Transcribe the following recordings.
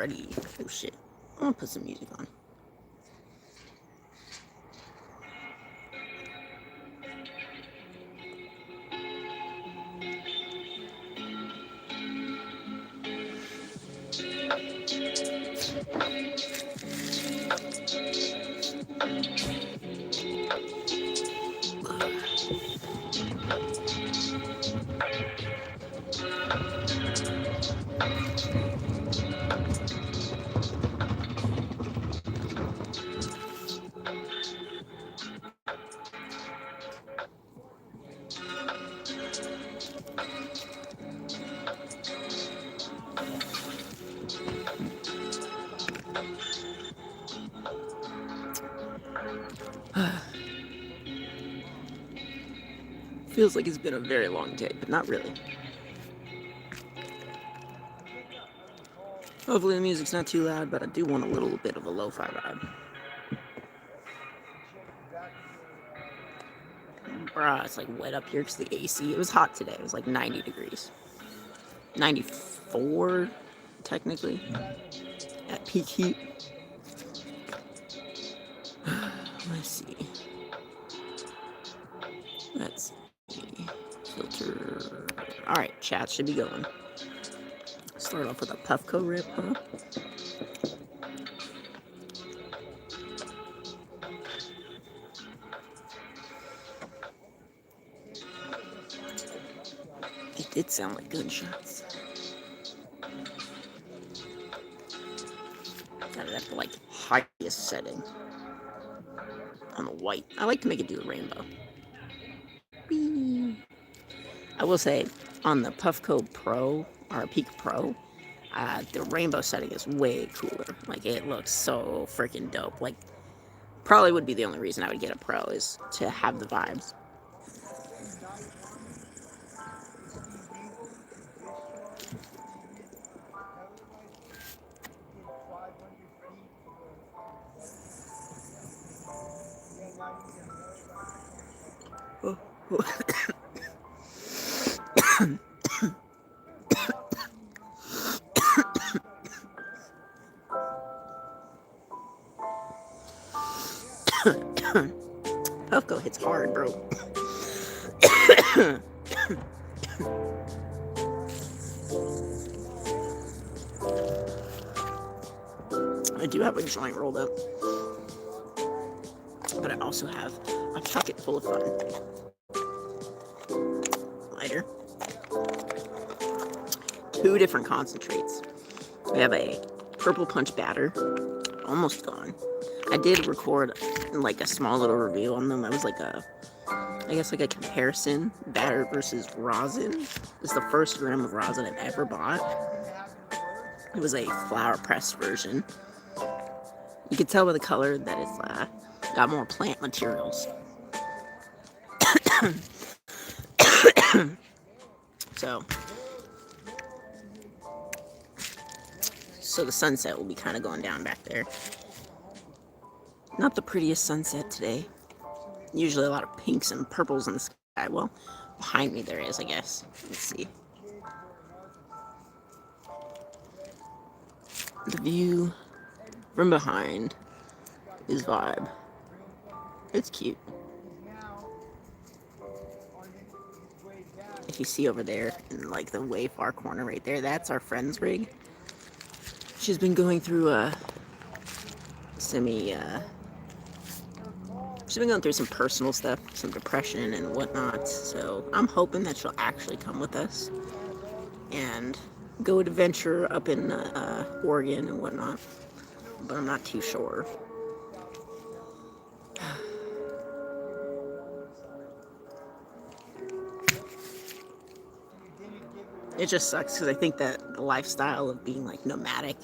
already. Oh shit. I'm gonna put some music on. Feels like it's been a very long day, but not really. Hopefully the music's not too loud, but I do want a little bit of a lo-fi vibe. Bruh, it's like wet up here because the AC. It was hot today. It was like 90 degrees. 94, technically, at peak heat. Let's see. Let's see. Filter. Alright, chat should be going. Start off with a Puffco rip, huh? It did sound like gunshots. Got it at the like highest setting on the white. I like to make it do a rainbow. Whee. I will say on the Puffco Pro or Peak Pro, the rainbow setting is way cooler. Like it looks so freaking dope. Like probably would be the only reason I would get a Pro is to have the vibes. Puffco hits hard, bro. I do have a joint rolled up, but I also have a pocket full of fun. Lighter. 2 different concentrates. We have a purple punch batter, almost gone. I did record like a small little review on them. That was like I guess like a comparison, batter versus rosin. It's the first gram of rosin I've ever bought. It was a flower pressed version. You can tell by the color that it's got more plant materials. So the sunset will be kind of going down back there. Not the prettiest sunset today. Usually a lot of pinks and purples in the sky. Well, behind me there is, I guess. Let's see. The view from behind is vibe. It's cute. If you see over there in like the way far corner right there, that's our friend's rig. She's been going through she's been going through some personal stuff, some depression and whatnot, so I'm hoping that she'll actually come with us and go adventure up in Oregon and whatnot, but I'm not too sure. It just sucks because I think that the lifestyle of being like nomadic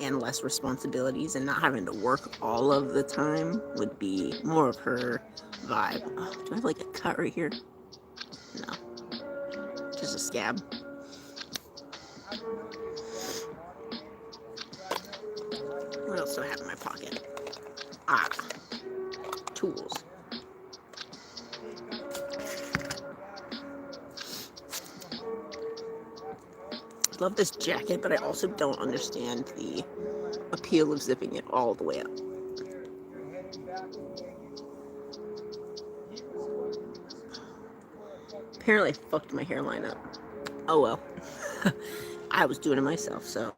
and less responsibilities and not having to work all of the time would be more of her vibe. Oh, do I have like a cut right here? No. Just a scab. What else do I have in my pocket? Tools. love this jacket, but I also don't understand the appeal of zipping it all the way up. Apparently I fucked my hairline up. Oh well. I was doing it myself, so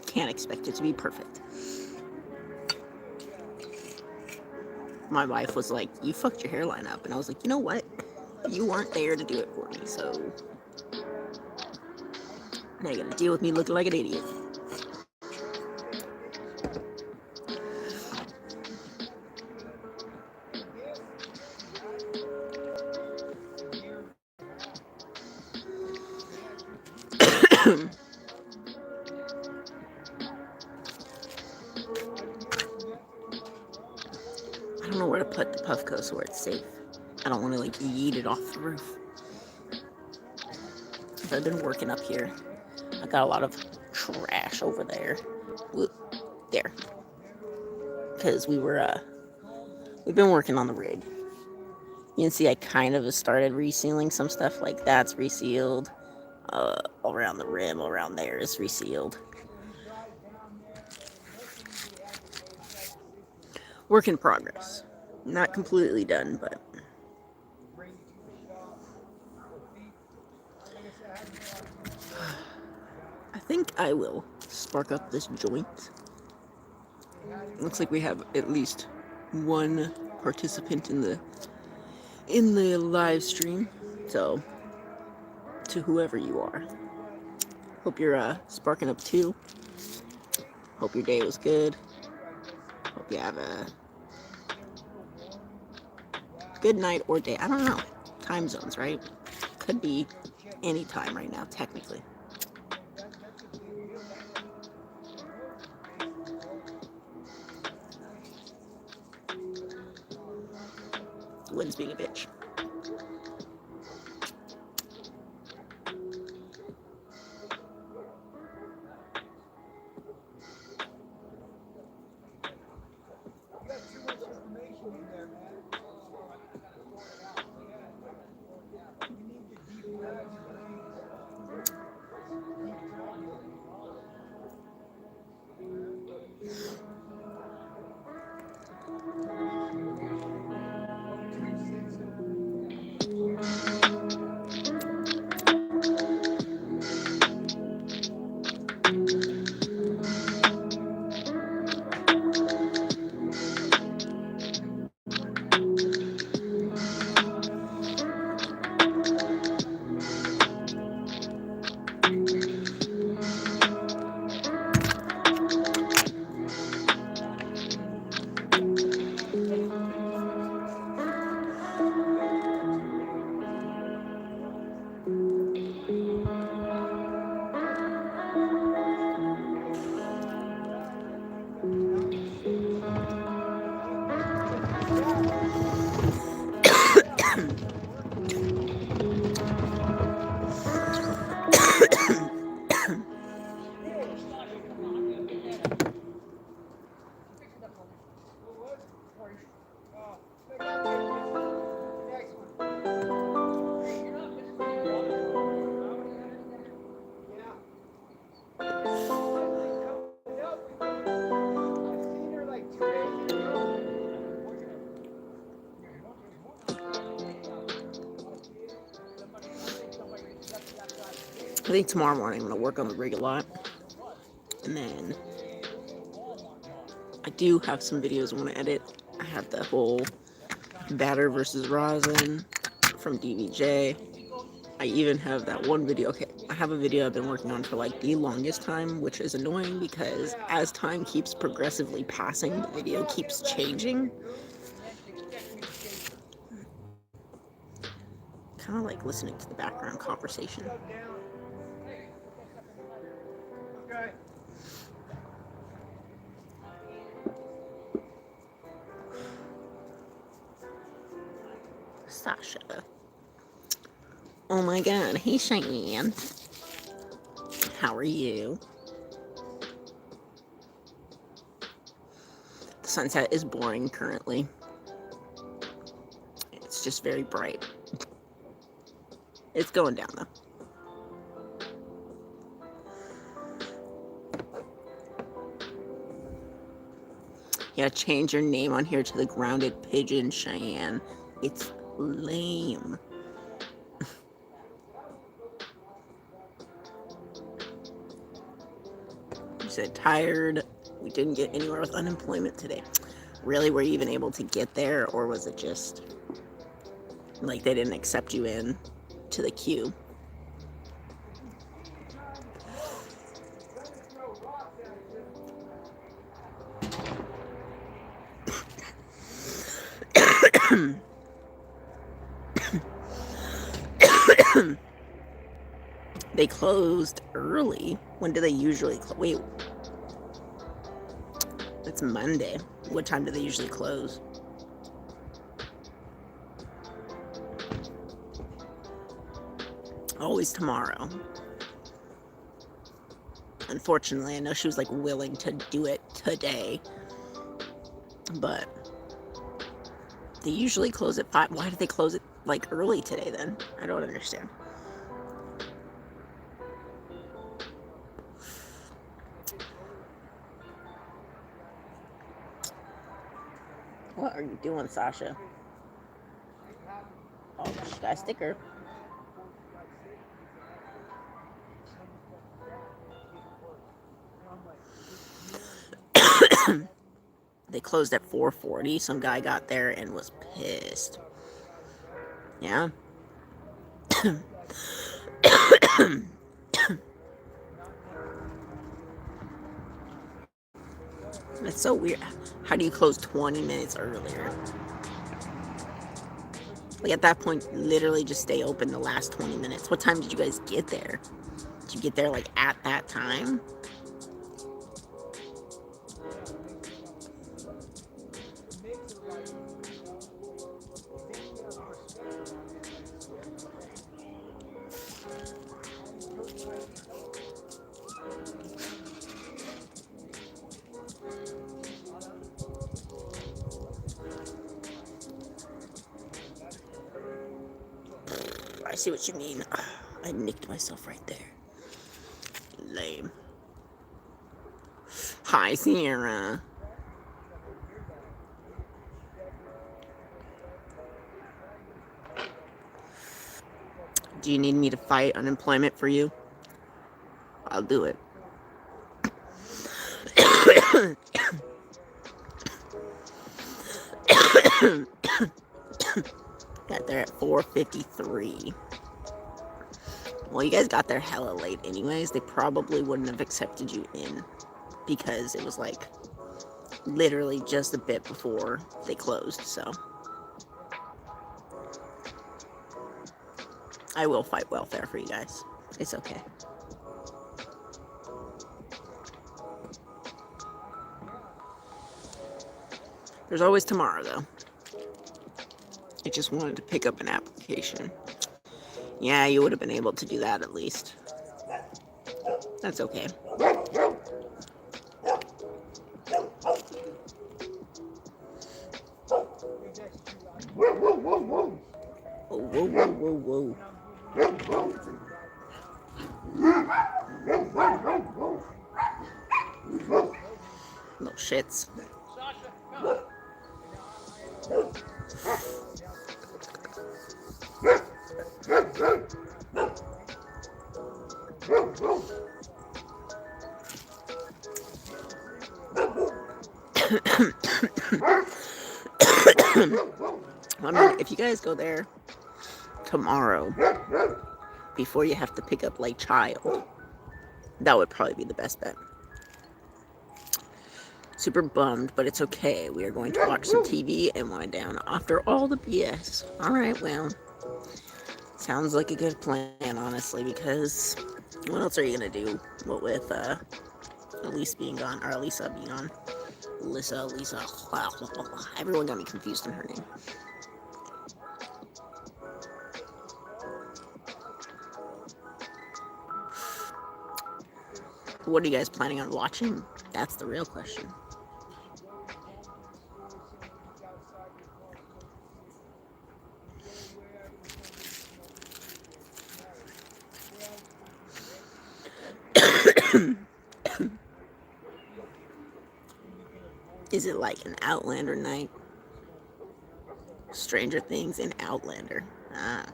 can't expect it to be perfect. My wife was like, you fucked your hairline up. And I was like, you know what? You weren't there to do it for me, so now you gotta deal with me looking like an idiot. I don't know where to put the Puffco so where it's safe. I don't want to like yeet it off the roof. I've been working up here. I got a lot of trash over there. There. Because we've been working on the rig. You can see I kind of started resealing some stuff, like that's resealed. Around the rim, around there is resealed. Work in progress. Not completely done, but I think I will spark up this joint. Looks like we have at least one participant in the live stream. So, to whoever you are, hope you're sparking up too. Hope your day was good. Hope you have a good night or day. I don't know. Time zones, right? Could be any time right now, technically. The wind's being a bitch. I think tomorrow morning I'm going to work on the rig a lot. And then I do have some videos I want to edit. I have the whole batter versus rosin from DVJ. I even have that one video. Okay, I have a video I've been working on for like the longest time, which is annoying because as time keeps progressively passing, the video keeps changing. Kind of like listening to the background conversation. Sasha. Oh my god, hey Cheyenne. How are you? The sunset is boring currently. It's just very bright. It's going down though. Yeah, change your name on here to the Grounded Pigeon, Cheyenne. It's lame. You said tired. We didn't get anywhere with unemployment today. Really, were you even able to get there, or was it just like they didn't accept you in to the queue? They closed early. When do they usually close? Wait, it's Monday. What time do they usually close? Always tomorrow. Unfortunately, I know she was like willing to do it today, but they usually close at 5. Why did they close it like early today then? I don't understand. What are you doing, Sasha? Oh, she got a sticker. They closed at 4:40. Some guy got there and was pissed. Yeah. That's so weird. How do you close 20 minutes earlier? Like at that point, literally just stay open the last 20 minutes. What time did you guys get there? Did you get there like at that time? I see what you mean. I nicked myself right there. Lame. Hi, Sierra. Do you need me to fight unemployment for you? I'll do it. Got there at 4:53. Well, you guys got there hella late anyways. They probably wouldn't have accepted you in because it was like literally just a bit before they closed, so I will fight welfare for you guys. It's okay. There's always tomorrow, though. I just wanted to pick up an application. Yeah, you would have been able to do that at least. That's okay. Whoa, whoa, whoa, whoa. Little shits. I mean, if you guys go there tomorrow before you have to pick up like child, that would probably be the best bet. Super bummed, but it's okay. We are going to watch some TV and wind down after all the BS. Alright, well, sounds like a good plan, honestly, because what else are you going to do? What with Elise being gone, or Elisa being gone? Lisa. Everyone got me confused in her name. What are you guys planning on watching? That's the real question. Is it like an Outlander night? Stranger Things and Outlander. Ah.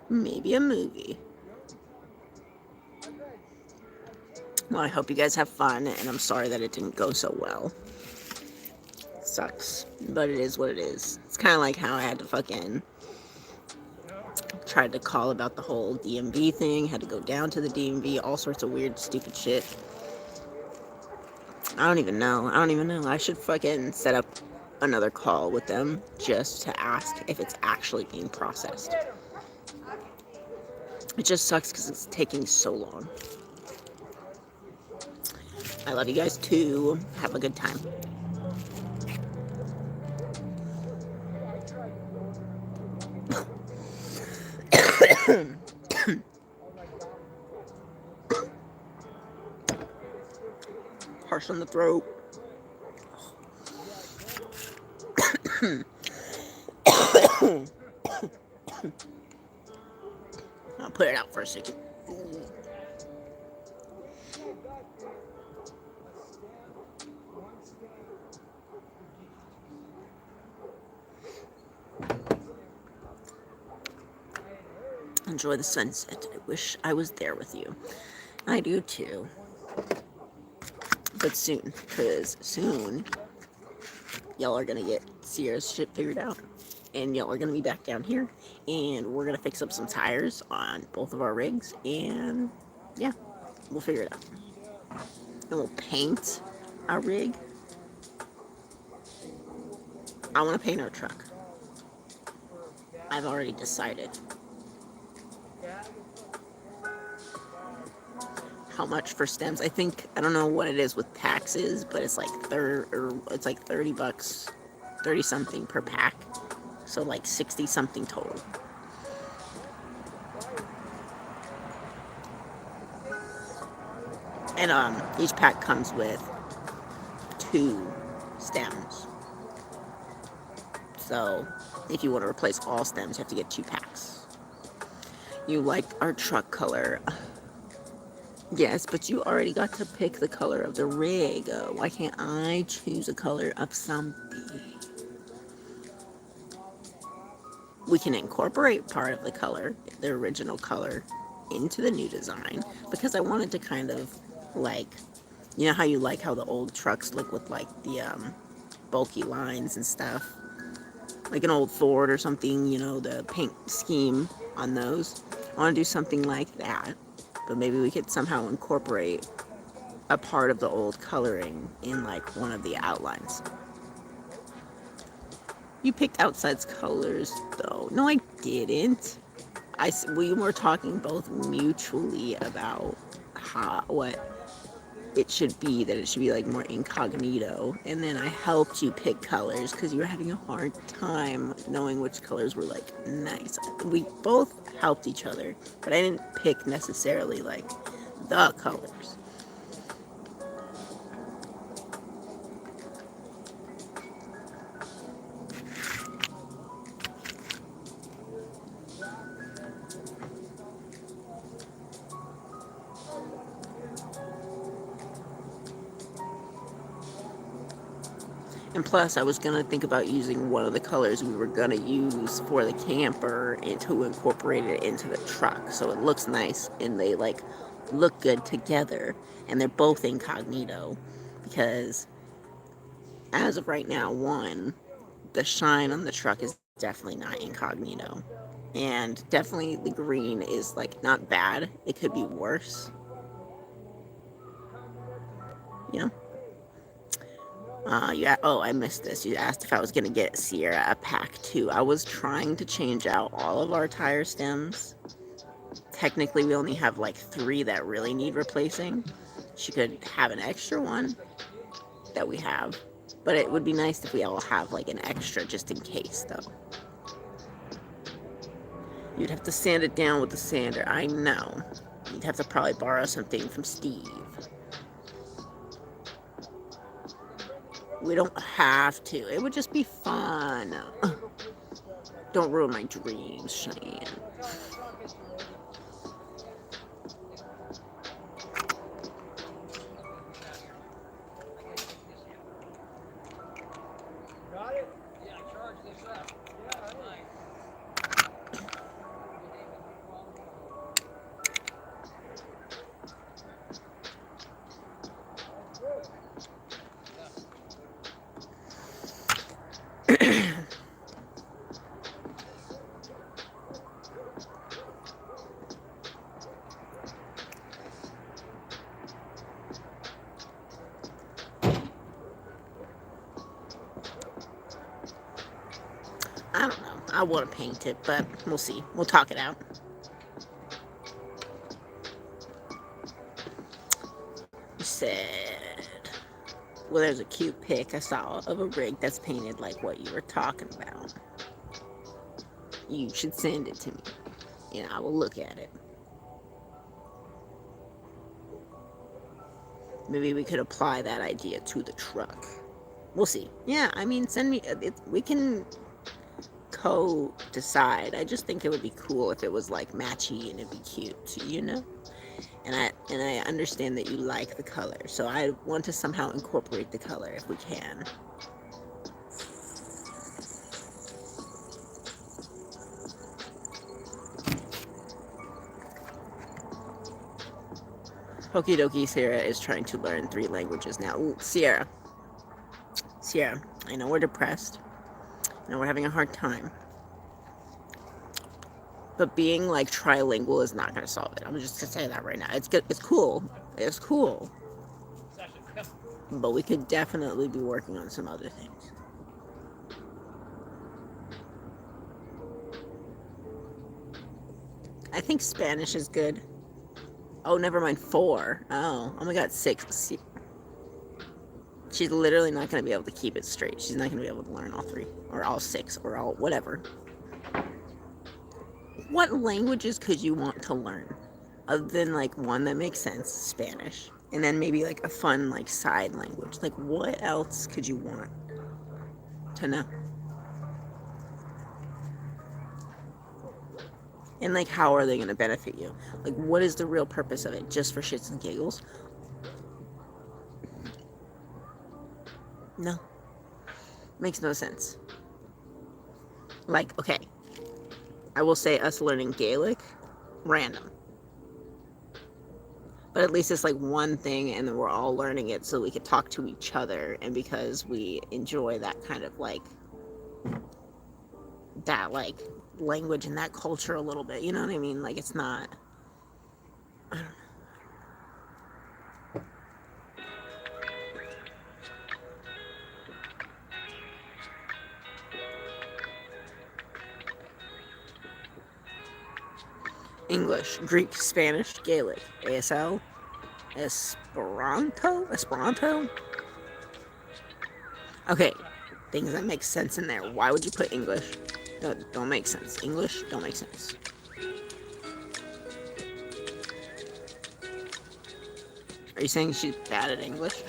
Maybe a movie. Well, I hope you guys have fun, and I'm sorry that it didn't go so well. It sucks, but it is what it is. It's kind of like how I had to fucking tried to call about the whole DMV thing, had to go down to the DMV, all sorts of weird, stupid shit. I don't even know. I should fucking set up another call with them just to ask if it's actually being processed. It just sucks because it's taking so long. I love you guys too. Have a good time. Harsh on the throat. I'll put it out for a second. Enjoy the sunset. I wish I was there with you. I do too. But soon, because soon y'all are gonna get Sierra's shit figured out. And y'all are gonna be back down here. And we're gonna fix up some tires on both of our rigs. And yeah, we'll figure it out. And we'll paint our rig. I wanna paint our truck. I've already decided. How much for stems? I don't know what it is with taxes, but it's like $30, 30 something per pack. So like 60 something total. And each pack comes with 2 stems. So if you want to replace all stems, you have to get 2 packs. You like our truck color? Yes, but you already got to pick the color of the rig. Why can't I choose a color of something? We can incorporate part of the color, the original color, into the new design. Because I wanted to kind of like, you know how you like how the old trucks look with like the bulky lines and stuff? Like an old Ford or something, you know, the paint scheme on those. I want to do something like that. But maybe we could somehow incorporate a part of the old coloring in like one of the outlines. You picked Outside's colors though. No, I didn't. We were talking both mutually about what it should be, that it should be like more incognito. And then I helped you pick colors because you were having a hard time knowing which colors were like nice. We both helped each other, but I didn't pick necessarily like the colors. And plus, I was going to think about using one of the colors we were going to use for the camper and to incorporate it into the truck. So it looks nice and they like look good together. And they're both incognito. Because as of right now, the shine on the truck is definitely not incognito. And definitely the green is like not bad. It could be worse. You know? I missed this. You asked if I was going to get Sierra a pack too. I was trying to change out all of our tire stems. Technically, we only have like 3 that really need replacing. She could have an extra one that we have. But it would be nice if we all have like an extra just in case, though. You'd have to sand it down with the sander. I know. You'd have to probably borrow something from Steve. We don't have to. It would just be fun. Don't ruin my dreams, Cheyenne. I want to paint it, but we'll see. We'll talk it out. You said, well, there's a cute pic I saw of a rig that's painted like what you were talking about. You should send it to me, and I will look at it. Maybe we could apply that idea to the truck. We'll see. Yeah, I mean, send me. We can co-decide. I just think it would be cool if it was like matchy and it'd be cute, you know. And I understand that you like the color, so I want to somehow incorporate the color if we can. Okie dokie, Sierra is trying to learn 3 languages now. Ooh, Sierra, I know we're depressed. I know we're having a hard time. But being like trilingual is not going to solve it. I'm just going to say that right now. It's good. It's cool. It's cool. But we could definitely be working on some other things. I think Spanish is good. Oh, never mind. 4. Oh my God, 6. She's literally not going to be able to keep it straight. She's not going to be able to learn all 3 or all 6 or all whatever. What languages could you want to learn other than like one that makes sense, Spanish, and then maybe like a fun like side language? Like what else could you want to know? And like how are they going to benefit you? Like what is the real purpose of it? Just for shits and giggles? No. Makes no sense. Like, okay, I will say us learning Gaelic, random. But at least it's like one thing and then we're all learning it so we could talk to each other, and because we enjoy that kind of like that like language and that culture a little bit, you know what I mean? Like it's not, I don't know. English, Greek, Spanish, Gaelic, ASL, Esperanto? Okay, things that make sense in there. Why would you put English? Don't make sense. English don't make sense. Are you saying she's bad at English?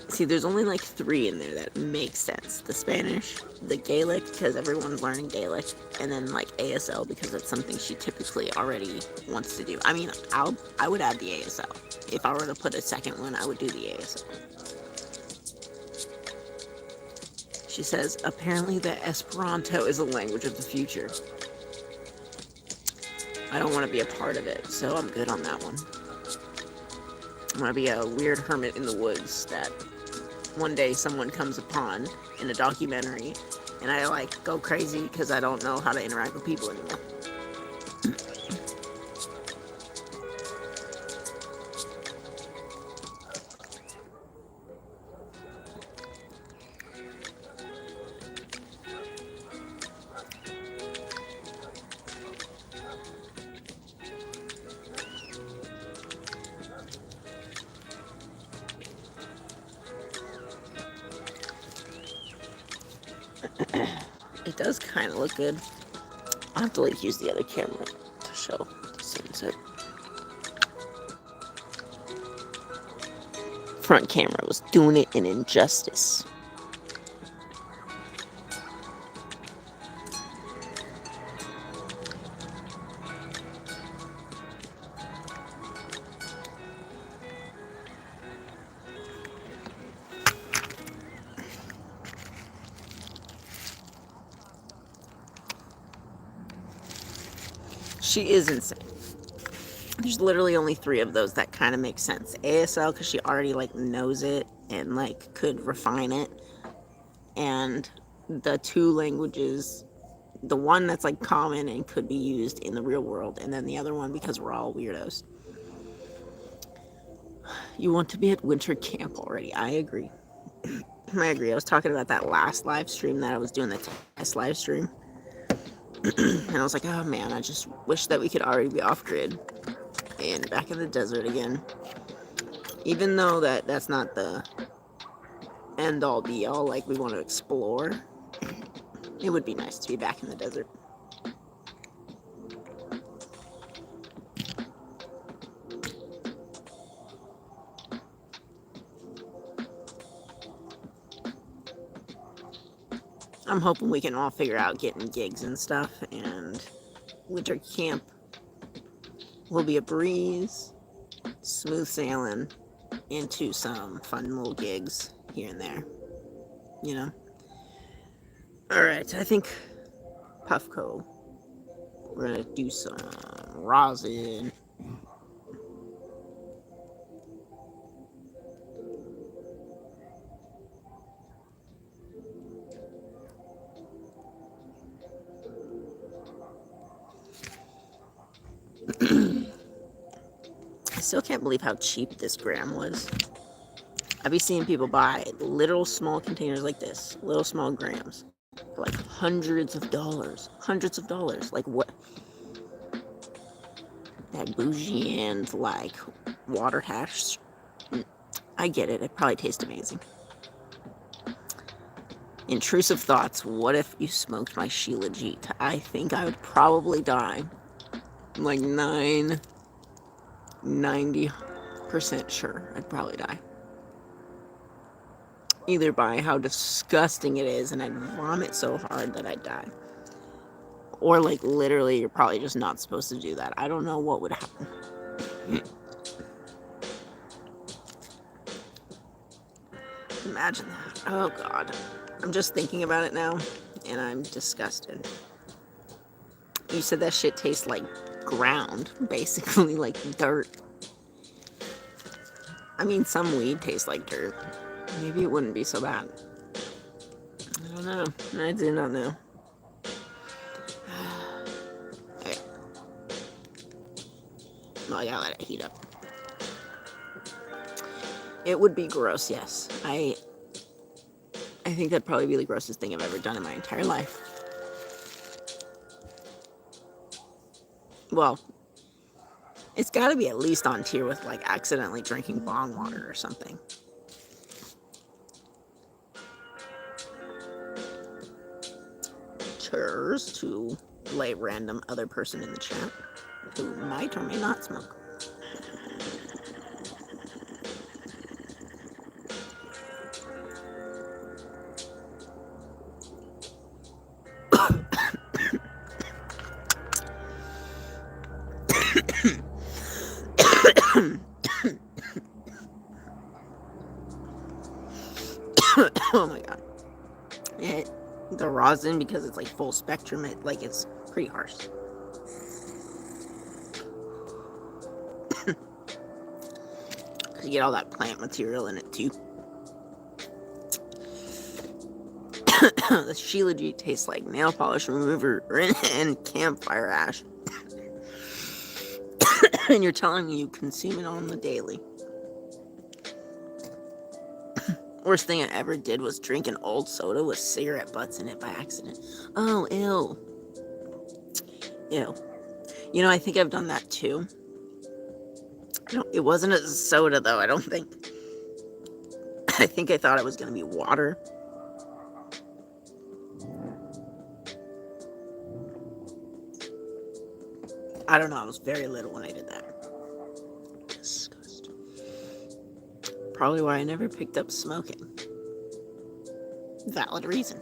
See, there's only like 3 in there that make sense. The Spanish, the Gaelic, because everyone's learning Gaelic, and then like ASL because it's something she typically already wants to do. I mean, I would add the ASL. If I were to put a second one, I would do the ASL. She says, apparently that Esperanto is a language of the future. I don't want to be a part of it, so I'm good on that one. I want to be a weird hermit in the woods that one day someone comes upon in a documentary, and I like go crazy because I don't know how to interact with people anymore. It does kind of look good. I'll have to like use the other camera to show the sunset. Front camera was doing it an injustice. She is insane. There's literally only 3 of those that kind of make sense. ASL because she already like knows it and like could refine it, and the 2 languages, the one that's like common and could be used in the real world, and then the other one because we're all weirdos. You want to be at winter camp already. I agree. I agree. I was talking about that last live stream that I was doing, the test live stream. And I was like, oh man, I just wish that we could already be off grid and back in the desert again. Even though that's not the end all be all, like we want to explore, it would be nice to be back in the desert. I'm hoping we can all figure out getting gigs and stuff, and winter camp will be a breeze, smooth sailing into some fun little gigs here and there, you know? Alright, I think Puffco, we're gonna do some rosin. I still can't believe how cheap this gram was. I've been seeing people buy little small containers like this, little small grams, for like hundreds of dollars. Hundreds of dollars. Like what? That bougie and like water hash. I get it. It probably tastes amazing. Intrusive thoughts. What if you smoked my Sheila Jeet? I think I would probably die. I'm like 90% sure I'd probably die. Either by how disgusting it is and I'd vomit so hard that I'd die. Or like literally you're probably just not supposed to do that. I don't know what would happen. Imagine that. Oh god. I'm just thinking about it now and I'm disgusted. You said that shit tastes like ground, basically like dirt. I mean, some weed tastes like dirt. Maybe it wouldn't be so bad. I don't know. I do not know. Okay. Well, I gotta let it heat up. It would be gross, yes. I think that'd probably be the grossest thing I've ever done in my entire life. Well, it's gotta be at least on tier with like accidentally drinking bong water or something. Cheers to a random other person in the chat who might or may not smoke. Oh my god. The rosin, because it's like full spectrum, it's pretty harsh. You get all that plant material in it too. The Sheila G tastes like nail polish remover and campfire ash. And you're telling me you consume it on the daily. Worst thing I ever did was drink an old soda with cigarette butts in it by accident. Oh, ew. Ew. You know, I think I've done that too. It wasn't a soda though, I don't think. I think I thought it was going to be water. I don't know, I was very little when I did that. Disgusting. Probably why I never picked up smoking. Valid reason.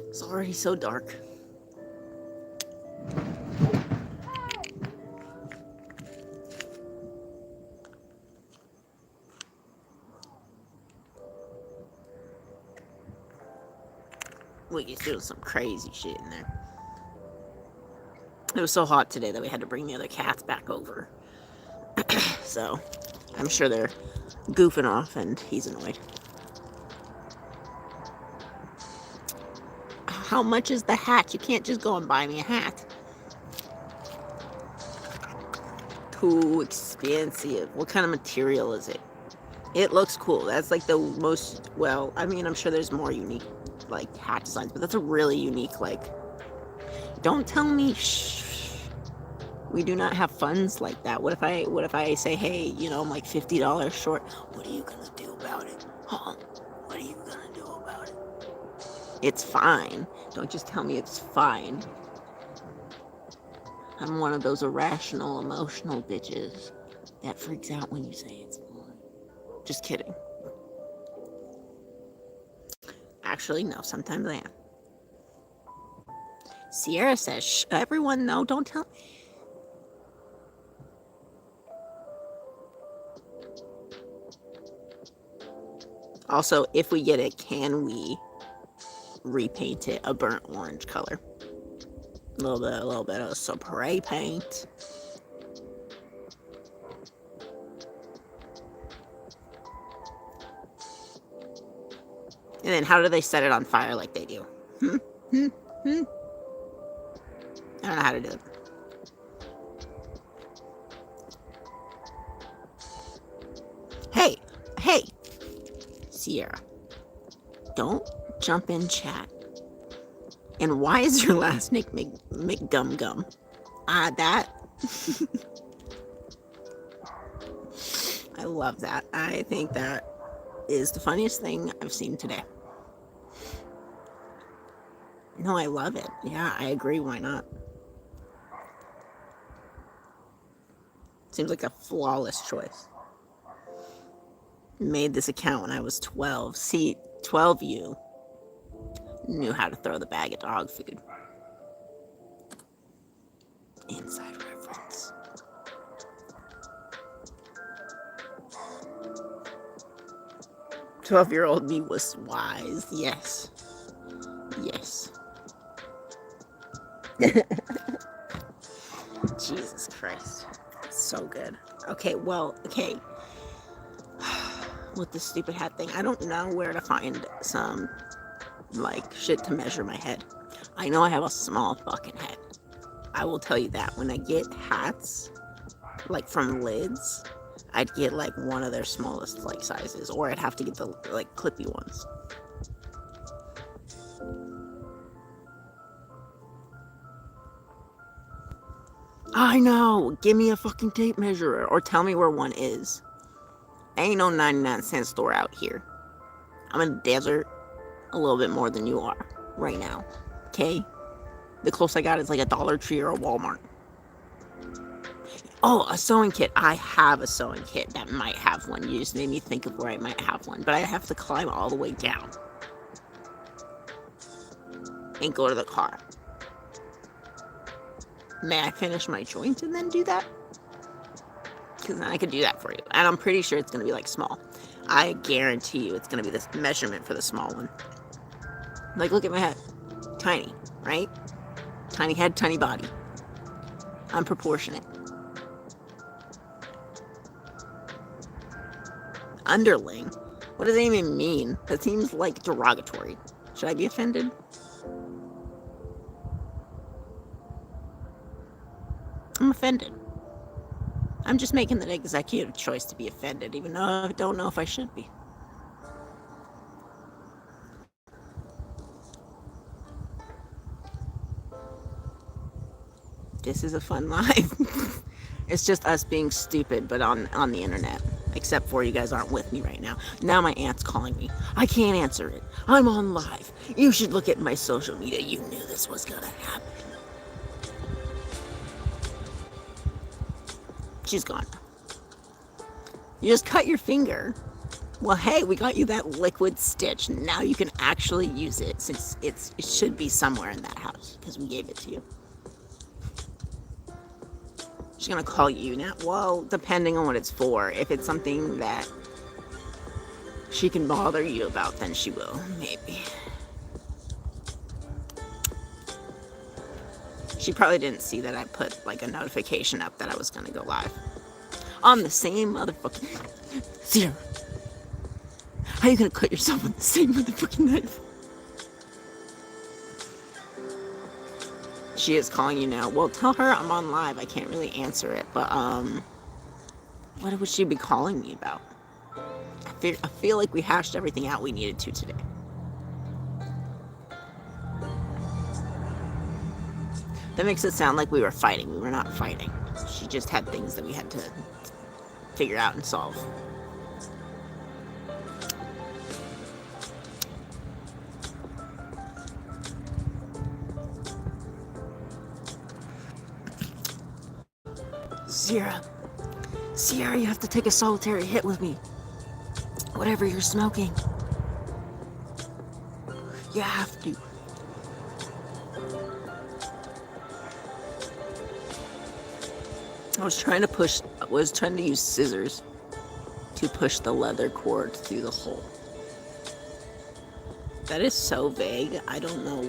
It's already so dark. Wiggly's doing some crazy shit in there. It was so hot today that we had to bring the other cats back over. So, I'm sure they're goofing off and he's annoyed. How much is the hat? You can't just go and buy me a hat. Too expensive. What kind of material is it? It looks cool. That's like the most, well, I mean, I'm sure there's more unique, like, hat designs, but that's a really unique, like, don't tell me, shh, we do not have funds like that. What if I say, hey, you know, I'm like $50 short. What are you gonna do about it? Huh? What are you gonna do about it? It's fine. Don't just tell me it's fine. I'm one of those irrational, emotional bitches that freaks out when you say it's fine. Just kidding. Actually, no, sometimes I am. Sierra says, shh, everyone, no, don't tell me. Also, if we get it, can we repaint it a burnt orange color? A little bit of spray paint. And then how do they set it on fire like they do? I don't know how to do it. Hey, Sierra, don't jump in chat. And why is your last name McGum? That. I love that. I think that is the funniest thing I've seen today. No, I love it. Yeah, I agree. Why not? Seems like a flawless choice. Made this account when I was 12. See, 12 you knew how to throw the bag of dog food. Inside reference. "12-year-old me was wise." Yes. Yes. Jesus Christ. So good. Okay. With the stupid hat thing, I don't know where to find some, like, shit to measure my head. I know I have a small fucking head. I will tell you that. When I get hats, like, from Lids, I'd get, like, one of their smallest, like, sizes. Or I'd have to get the, like, clippy ones. I know! Give me a fucking tape measure. Or tell me where one is. Ain't no 99-cent store out here. I'm in the desert a little bit more than you are right now. Okay? The closest I got is like a Dollar Tree or a Walmart. Oh, a sewing kit. I have a sewing kit that might have one. You just made me think of where I might have one. But I have to climb all the way down. And go to the car. May I finish my joint and then do that? Because then I could do that for you. And I'm pretty sure it's going to be, like, small. I guarantee you it's going to be this measurement for the small one. Like, look at my head. Tiny, right? Tiny head, tiny body. I'm proportionate. Underling? What does that even mean? That seems, like, derogatory. Should I be offended? I'm offended. I'm just making the executive choice to be offended, even though I don't know if I should be. This is a fun live. It's just us being stupid, but on the internet. Except for you guys aren't with me right now. Now my aunt's calling me. I can't answer it. I'm on live. You should look at my social media. You knew this was gonna happen. She's gone. You just cut your finger. Well, hey, we got you that liquid stitch. Now you can actually use it, since it should be somewhere in that house, because we gave it to you. She's gonna call you now. Well, depending on what it's for. If it's something that she can bother you about, then she will, maybe. She probably didn't see that I put like a notification up that I was gonna go live on the same motherfucking Sierra. How are you gonna cut yourself with the same motherfucking knife? She is calling you now. Well, tell her I'm on live. I can't really answer it, but what would she be calling me about? I feel like we hashed everything out we needed to today. That makes it sound like we were fighting. We were not fighting. She just had things that we had to figure out and solve. Sierra, you have to take a solitary hit with me. Whatever you're smoking. You have to. I was trying to use scissors to push the leather cord through the hole. That is so vague. I don't know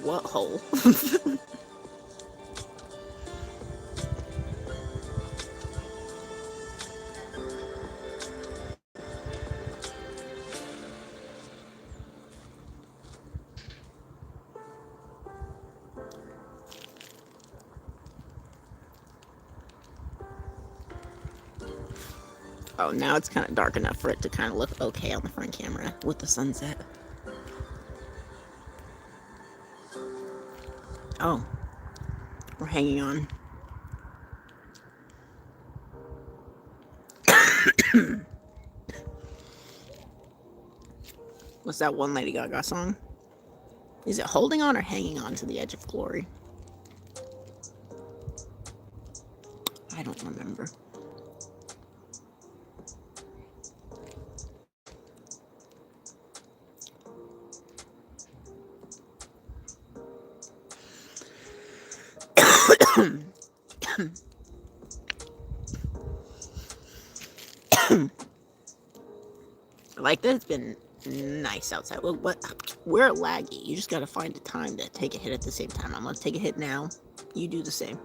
what hole. Oh, now it's kind of dark enough for it to kind of look okay on the front camera with the sunset. Oh, we're hanging on. What's that one Lady Gaga song? Is it Holding On or Hanging On to the Edge of Glory? I don't remember. Like, it's been nice outside. We're laggy. You just gotta find a time to take a hit at the same time. I'm gonna take a hit now. You do the same.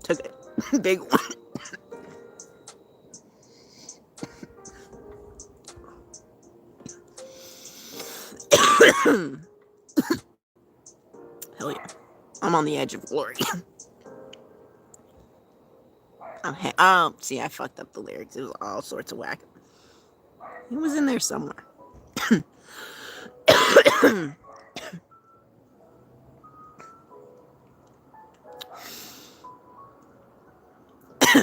Took a big one. Hell yeah. I'm on the edge of glory. See, I fucked up the lyrics. It was all sorts of whack. It was in there somewhere.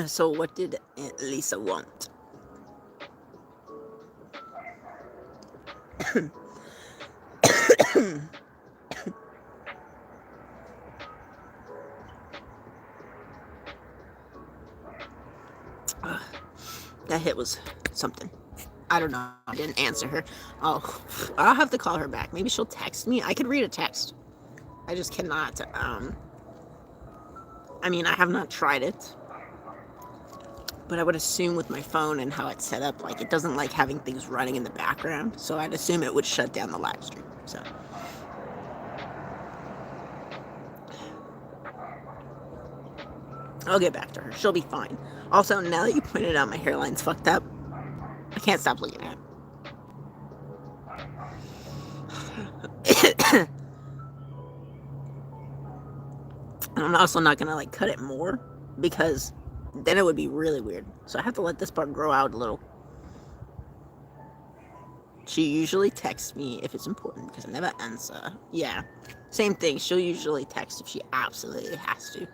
So what did Aunt Lisa want? That hit was something. I don't know. I didn't answer her. Oh, I'll have to call her back. Maybe she'll text me. I could read a text. I just cannot. I mean, I have not tried it. But I would assume with my phone and how it's set up, like, it doesn't like having things running in the background. So I'd assume it would shut down the live stream. So. I'll get back to her. She'll be fine. Also, now that you pointed out my hairline's fucked up, I can't stop looking at it. And I'm also not gonna like cut it more because then it would be really weird. So I have to let this part grow out a little. She usually texts me if it's important because I never answer. Yeah, same thing. She'll usually text if she absolutely has to.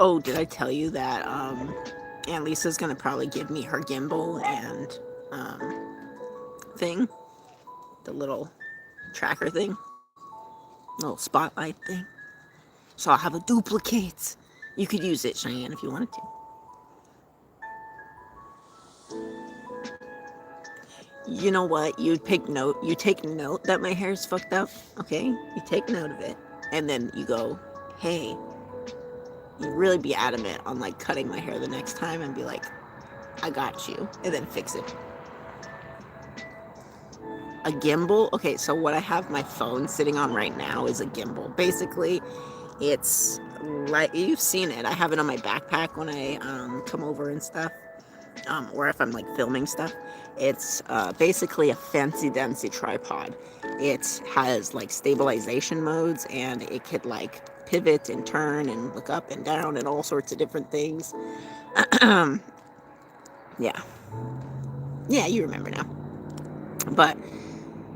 Oh, did I tell you that Aunt Lisa's gonna probably give me her gimbal and thing, the little tracker thing, little spotlight thing. So I'll have a duplicate. You could use it, Cheyenne, if you wanted to. You know what? You take note. You take note that my hair's fucked up. Okay, you take note of it, and then you go, "Hey," you really be adamant on like cutting my hair the next time, and be like, "I got you," and then fix it. A gimbal. Okay, so what I have my phone sitting on right now is a gimbal. Basically, it's like you've seen it. I have it on my backpack when I come over and stuff. Or if I'm like filming stuff, it's basically a fancy dancy tripod. It has like stabilization modes, and it could like pivot and turn and look up and down and all sorts of different things. Yeah, yeah, you remember now. But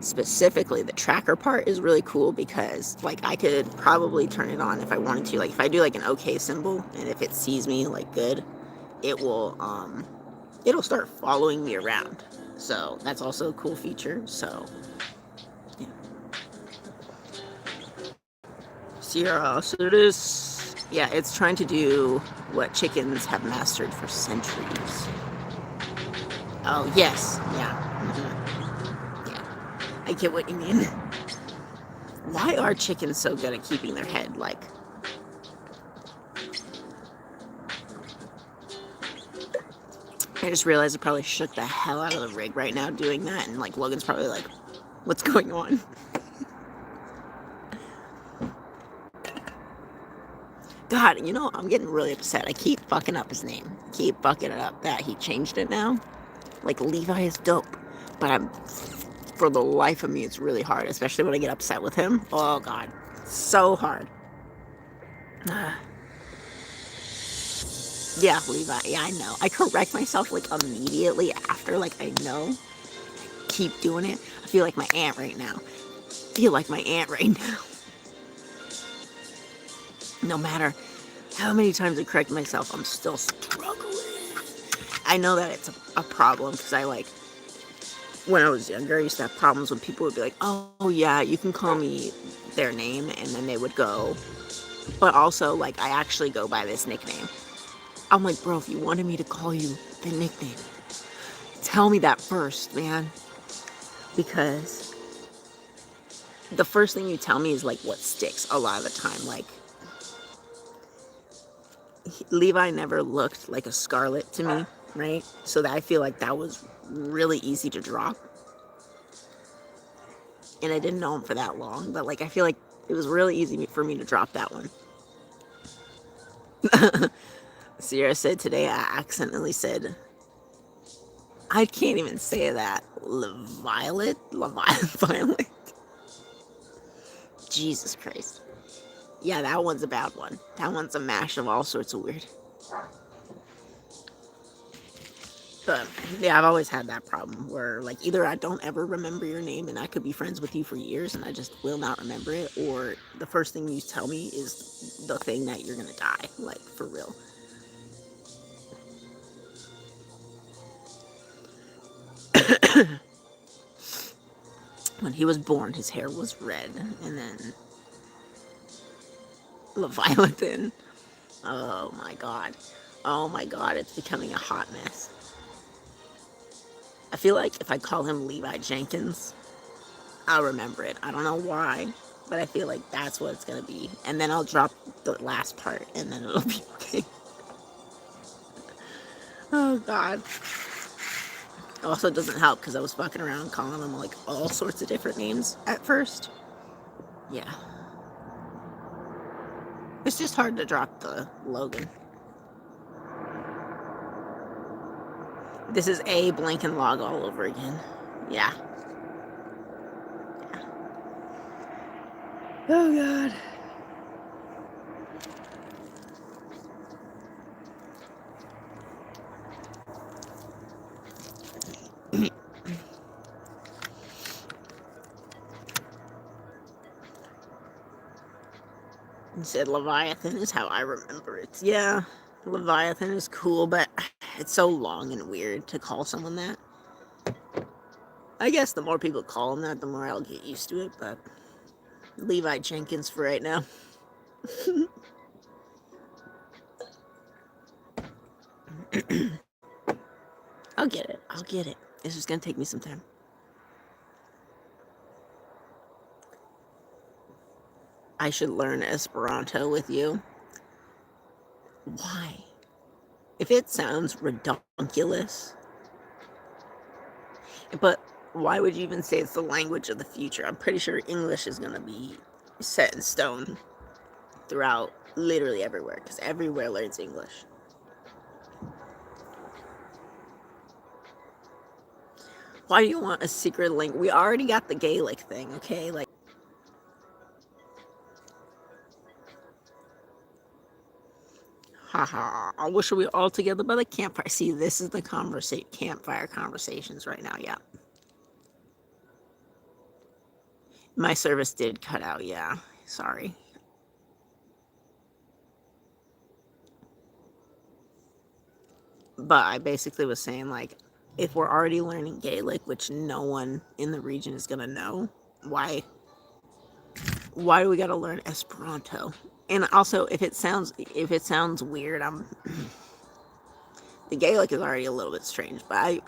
specifically, the tracker part is really cool because like I could probably turn it on if I wanted to. Like if I do like an OK symbol, and if it sees me like good, it will it'll start following me around. So that's also a cool feature. So yeah. Sierra, so it is, yeah, it's trying to do what chickens have mastered for centuries. Oh yes, yeah, yeah. I get what you mean. Why are chickens so good at keeping their head like? I just realized I probably shook the hell out of the rig right now doing that, and like Logan's probably like, "What's going on?" God, you know, I'm getting really upset. I keep fucking up his name. Keep fucking it up. That he changed it now. Like Levi is dope, but I'm for the life of me, it's really hard, especially when I get upset with him. Oh God, so hard. Yeah, Levi. Yeah, I know. I correct myself like immediately after. Like I know. Keep doing it. I feel like my aunt right now. Feel like my aunt right now. No matter how many times I correct myself, I'm still struggling. I know that it's a problem because I like when I was younger, I used to have problems when people would be like, "Oh yeah, you can call me their name," and then they would go. But also, like, I actually go by this nickname. I'm like, bro, if you wanted me to call you the nickname, tell me that first, man. Because the first thing you tell me is like what sticks a lot of the time. Like, Levi never looked like a Scarlet to me, right? So that I feel like that was really easy to drop. And I didn't know him for that long, but like I feel like it was really easy for me to drop that one. Sierra said today I accidentally said, I can't even say that. Violet? Violet? Jesus Christ. Yeah, that one's a bad one. That one's a mash of all sorts of weird. But yeah, I've always had that problem where like either I don't ever remember your name and I could be friends with you for years and I just will not remember it, or the first thing you tell me is the thing that you're gonna die, like for real. When he was born, his hair was red, and then Leviathan. Oh my god. Oh my god, it's becoming a hot mess. I feel like if I call him Levi Jenkins, I'll remember it. I don't know why, but I feel like that's what it's gonna be. And then I'll drop the last part, and then it'll be okay. Oh god. Also, it doesn't help because I was fucking around calling him like all sorts of different names at first. Yeah. It's just hard to drop the Logan. This is Abe Lincoln Log all over again. Yeah. Oh god. You said Leviathan is how I remember it. Yeah, Leviathan is cool, but it's so long and weird to call someone that. I guess the more people call him that, the more I'll get used to it, but Levi Jenkins for right now. I'll get it. I'll get it. It's just gonna take me some time. I should learn Esperanto with you. Why? If it sounds redonkulous, but why would you even say it's the language of the future? I'm pretty sure English is gonna be set in stone throughout literally everywhere, because everywhere learns English. Why do you want a secret language? We already got the Gaelic thing, okay? Like, haha, I wish we were all together by the campfire. See, this is the campfire conversations right now, yeah. My service did cut out, yeah. Sorry. But I basically was saying, like, if we're already learning Gaelic, which no one in the region is gonna know, why do we gotta learn Esperanto? And also, if it sounds weird, the Gaelic is already a little bit strange, but I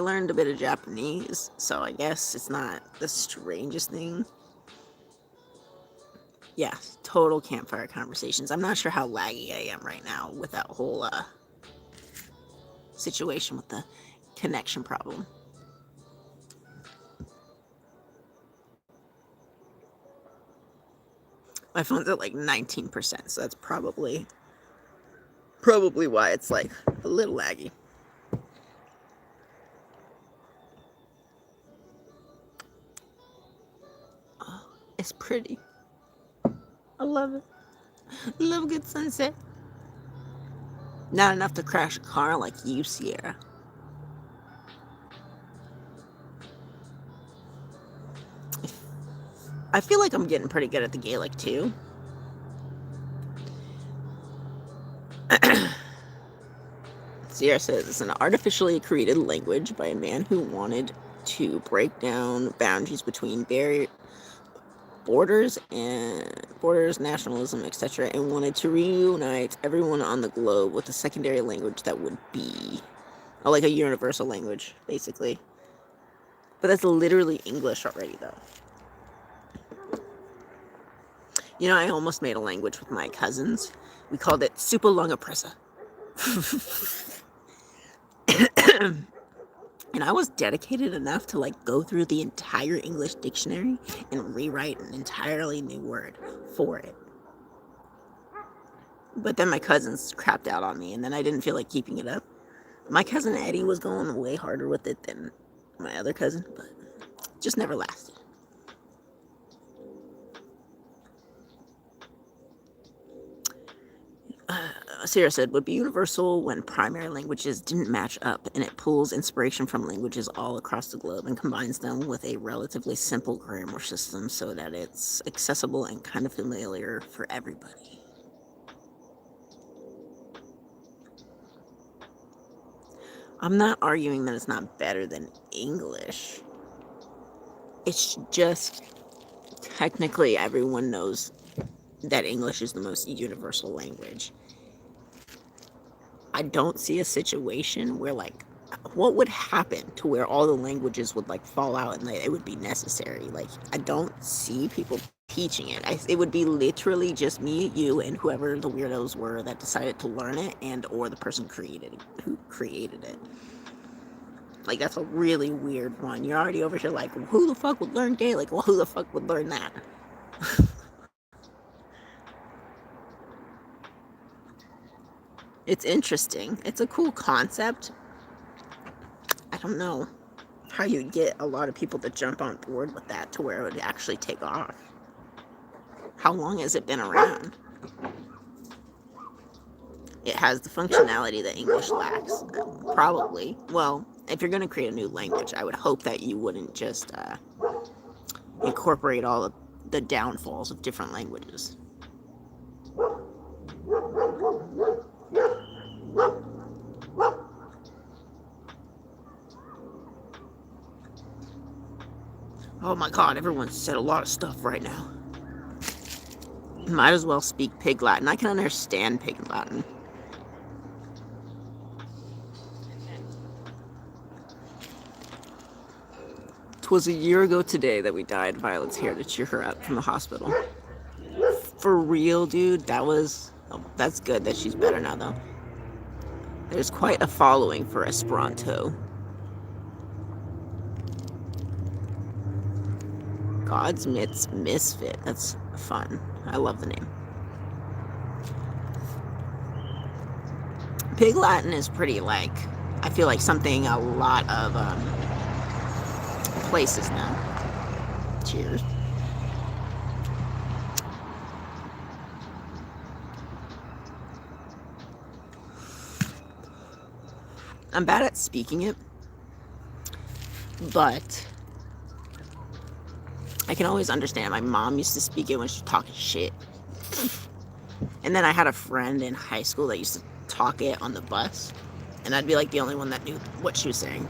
learned a bit of Japanese, so I guess it's not the strangest thing. Yeah, total campfire conversations. I'm not sure how laggy I am right now with that whole situation with the connection problem. My phone's at like 19%, so that's probably why it's like a little laggy. Oh, it's pretty. I love it. Love a good sunset. Not enough to crash a car like you, Sierra. I feel like I'm getting pretty good at the Gaelic too. Sierra says it's an artificially created language by a man who wanted to break down boundaries between borders, nationalism, etc., and wanted to reunite everyone on the globe with a secondary language that would be like a universal language, basically. But that's literally English already, though. You know, I almost made a language with my cousins. We called it Super Longa Pressa. And I was dedicated enough to like go through the entire English dictionary and rewrite an entirely new word for it. But then my cousins crapped out on me, and then I didn't feel like keeping it up. My cousin Eddie was going way harder with it than my other cousin, but just never lasted. Sarah said, would be universal when primary languages didn't match up, and it pulls inspiration from languages all across the globe and combines them with a relatively simple grammar system so that it's accessible and kind of familiar for everybody. I'm not arguing that it's not better than English. It's just technically everyone knows that English is the most universal language. I don't see a situation where, like, what would happen to where all the languages would, like, fall out and like, it would be necessary. Like, I don't see people teaching it. It would be literally just me, you, and whoever the weirdos were that decided to learn it, and or the person who created it. Like, that's a really weird one. You're already over here like, who the fuck would learn Gaelic? Well, who the fuck would learn that? It's interesting. It's a cool concept. I don't know how you'd get a lot of people to jump on board with that to where it would actually take off. How long has it been around? It has the functionality that English lacks. Probably. Well, if you're going to create a new language, I would hope that you wouldn't just incorporate all of the downfalls of different languages. Oh my god, everyone said a lot of stuff right now. Might as well speak Pig Latin. I can understand Pig Latin. "'Twas a year ago today that we died. Violet's here to cheer her up from the hospital." For real, dude? That was... Oh, that's good that she's better now, though. There's quite a following for Esperanto. God's Misfit. That's fun. I love the name. Pig Latin is pretty, like... I feel like something a lot of places now. Cheers. I'm bad at speaking it, but I can always understand. My mom used to speak it when she was talking shit. And then I had a friend in high school that used to talk it on the bus, and I'd be like the only one that knew what she was saying.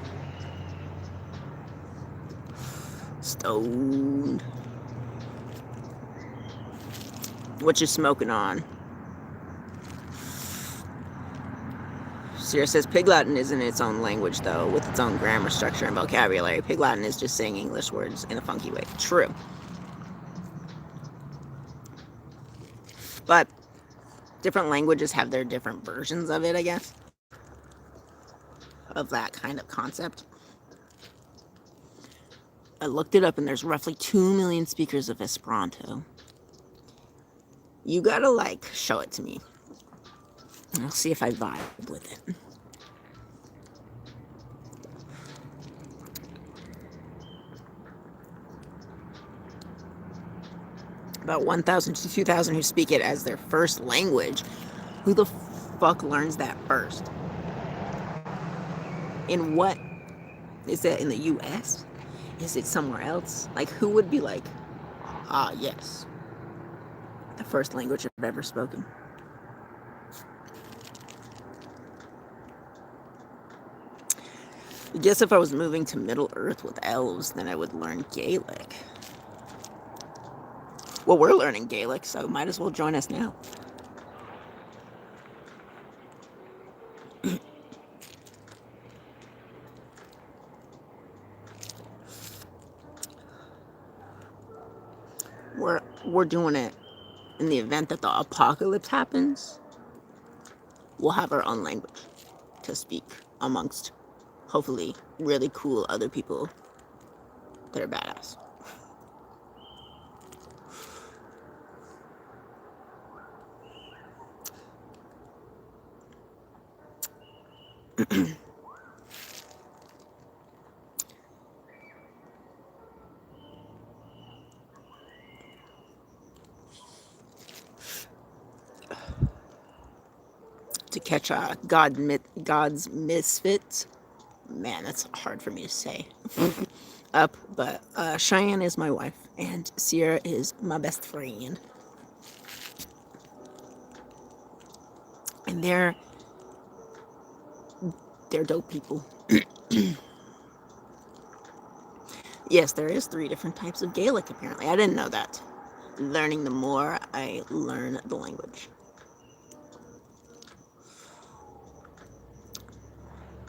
Stoned. What you smoking on? Sierra says Pig Latin isn't its own language, though, with its own grammar structure and vocabulary. Pig Latin is just saying English words in a funky way. True. But different languages have their different versions of it, I guess. Of that kind of concept. I looked it up, and there's roughly 2 million speakers of Esperanto. You gotta, like, show it to me. I'll see if I vibe with it. About 1,000 to 2,000 who speak it as their first language. Who the fuck learns that first? In what? Is that in the US? Is it somewhere else? Like, who would be like, ah, yes, the first language I've ever spoken? I guess if I was moving to Middle Earth with elves, then I would learn Gaelic. Well, we're learning Gaelic, so might as well join us now. We're doing it in the event that the apocalypse happens. We'll have our own language to speak amongst, hopefully, really cool other people that are badass. To catch God's Misfits. Man, that's hard for me to say. Up, but Cheyenne is my wife, and Sierra is my best friend. And they're dope people. Yes, there is 3 different types of Gaelic, apparently. I didn't know that. Learning the more I learn the language.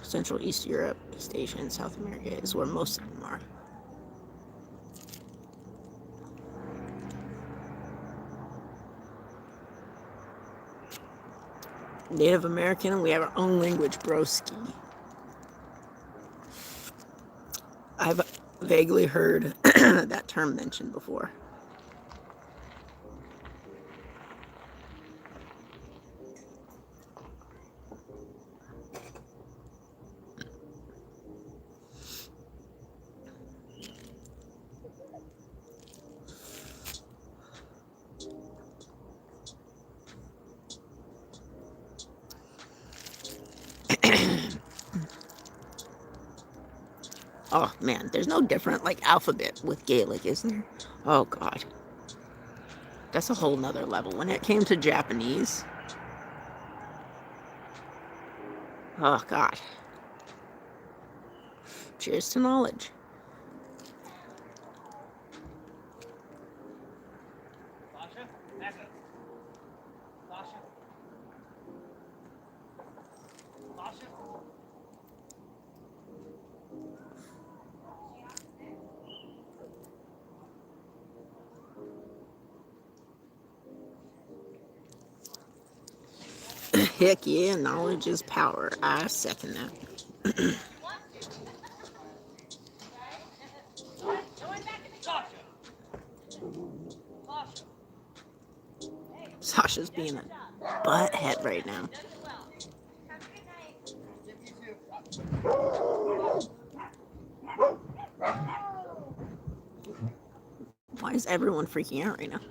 Central East Europe, East Asia, and South America is where most of them are. Native American, we have our own language, broski. I've vaguely heard that term mentioned before. Oh man, there's no different like alphabet with Gaelic, is there? Oh god. That's a whole nother level. When it came to Japanese, Oh, God. Cheers to knowledge. Heck yeah, knowledge is power. I second that. Sasha's being a butthead right now. Why is everyone freaking out right now?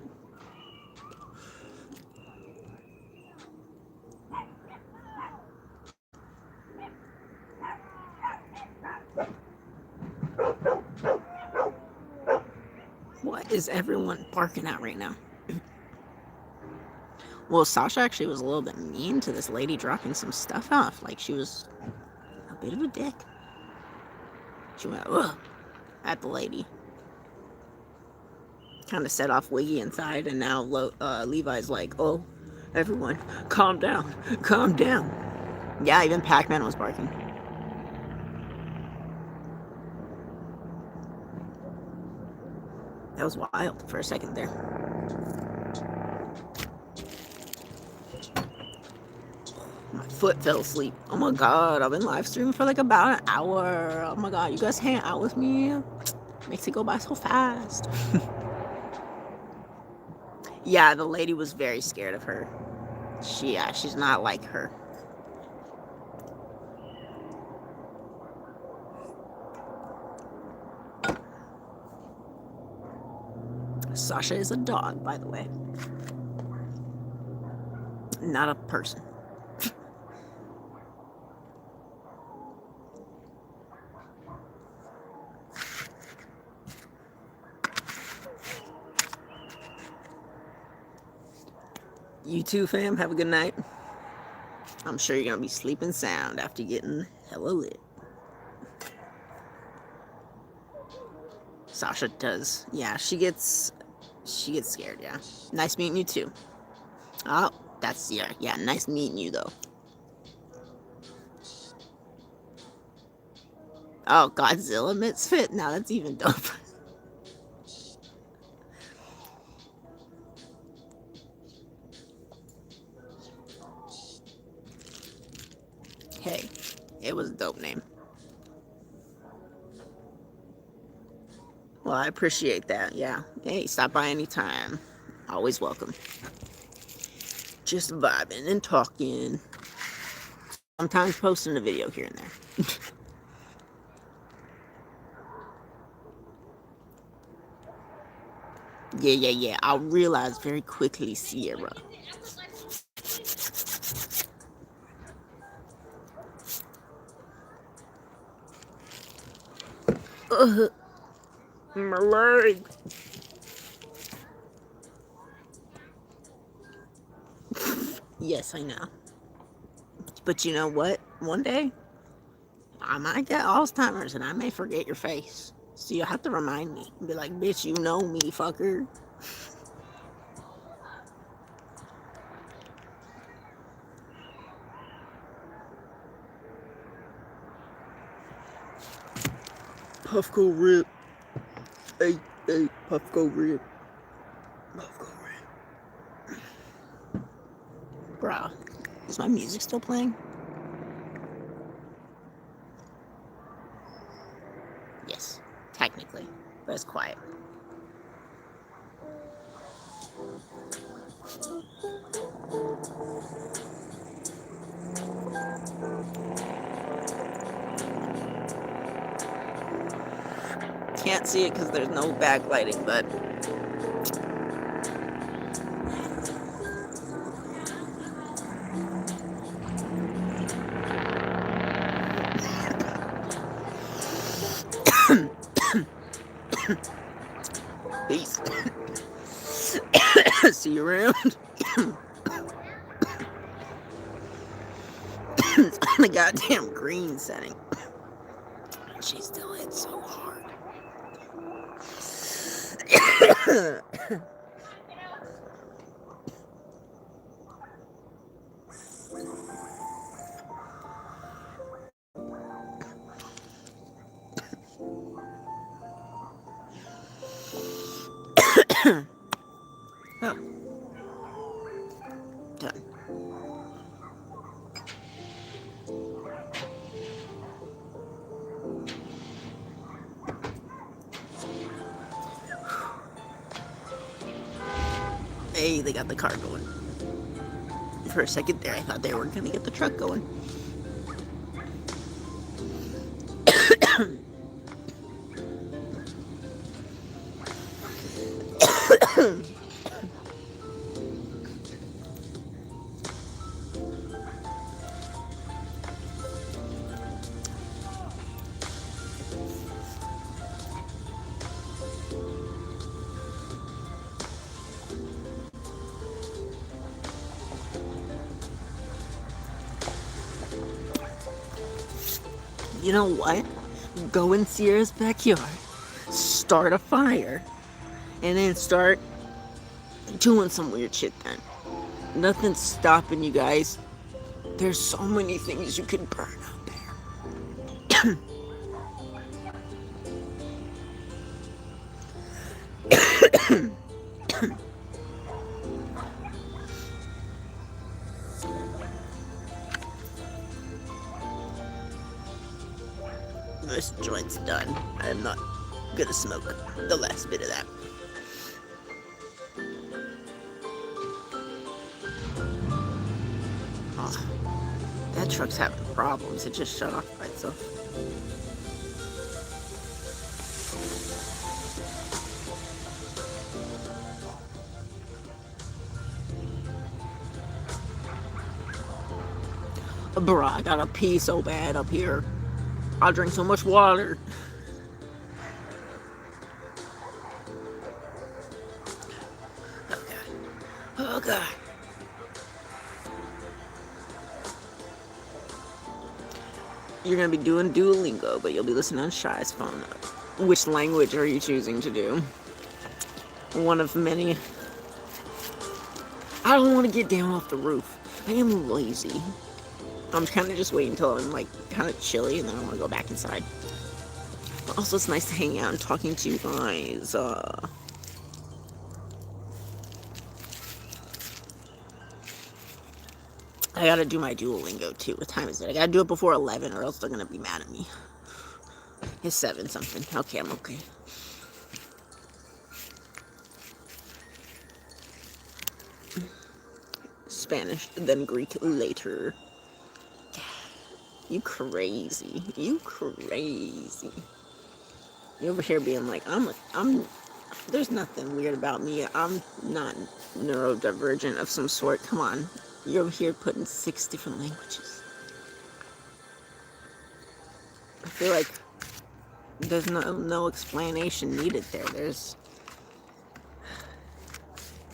What is everyone barking at right now? Well, Sasha actually was a little bit mean to this lady dropping some stuff off. Like, she was a bit of a dick. She went, ugh, at the lady. Kind of set off Wiggy inside, and now Levi's like, oh, everyone, calm down, calm down. Yeah, even Pac-Man was barking. That was wild for a second there. My foot fell asleep. Oh my god, I've been live streaming for like about an hour. Oh my god, you guys hang out with me? Makes it go by so fast. Yeah, the lady was very scared of her. She's not like her. Sasha is a dog, by the way. Not a person. You too, fam. Have a good night. I'm sure you're gonna be sleeping sound after getting hella lit. Sasha does. Yeah, she gets scared, yeah. Nice meeting you too. Oh, that's, yeah, nice meeting you though. Oh, Godzilla Misfit? Now that's even dope. Hey, it was a dope name. Well, I appreciate that, yeah. Hey, stop by anytime. Always welcome. Just vibing and talking. Sometimes posting a video here and there. Yeah. I'll realize very quickly, Sierra. My leg. Yes, I know. But you know what? One day, I might get Alzheimer's and I may forget your face. So you'll have to remind me. Be like, bitch, you know me, fucker. Puffco rip. Hey, Puffco rip. Puffco rip. Bruh, is my music still playing? Yes, technically, but it's quiet. Can't see it because there's no backlighting, but peace. See you around. the goddamn green setting. She still hit so hard. Oh. Done. Hey, they got the car going. For a second there, I thought they were going to get the truck going. You know what? Go in Sierra's backyard, start a fire, and then start doing some weird shit then. Nothing's stopping you guys. There's so many things you can burn out there. This joint's done. I'm not gonna smoke the last bit of that. Oh, that truck's having problems. It just shut off by itself. Bruh, I gotta pee so bad up here. I drink so much water. Oh god. Oh god. You're gonna be doing Duolingo, but you'll be listening on Shy's phone. Which language are you choosing to do? One of many. I don't want to get down off the roof. I am lazy. I'm kind of just waiting until I'm like kind of chilly, and then I want to go back inside. But also, it's nice to hang out and talking to you guys. I gotta do my Duolingo too. What time is it? I gotta do it before 11, or else they're gonna be mad at me. It's 7 something. Okay, I'm okay. Spanish, then Greek later. You crazy. You crazy. You over here being like, there's nothing weird about me. I'm not neurodivergent of some sort. Come on. You're over here putting 6 different languages. I feel like there's no explanation needed there. There's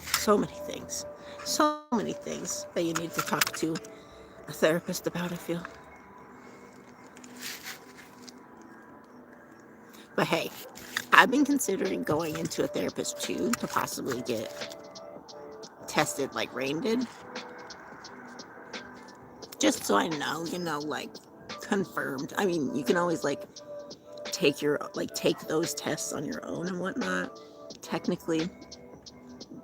so many things. So many things that you need to talk to a therapist about, I feel. But hey, I've been considering going into a therapist too to possibly get tested like Rain did. Just so I know, like confirmed. I mean, you can always like take those tests on your own and whatnot, technically.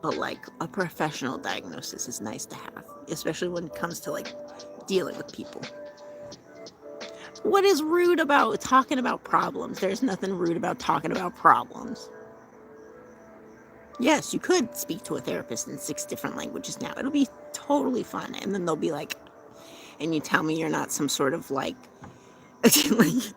But like a professional diagnosis is nice to have, especially when it comes to like dealing with people. What is rude about talking about problems? There's nothing rude about talking about problems. Yes, you could speak to a therapist in 6 different languages now. It'll be totally fun. And then they'll be like, and you tell me you're not some sort of like it's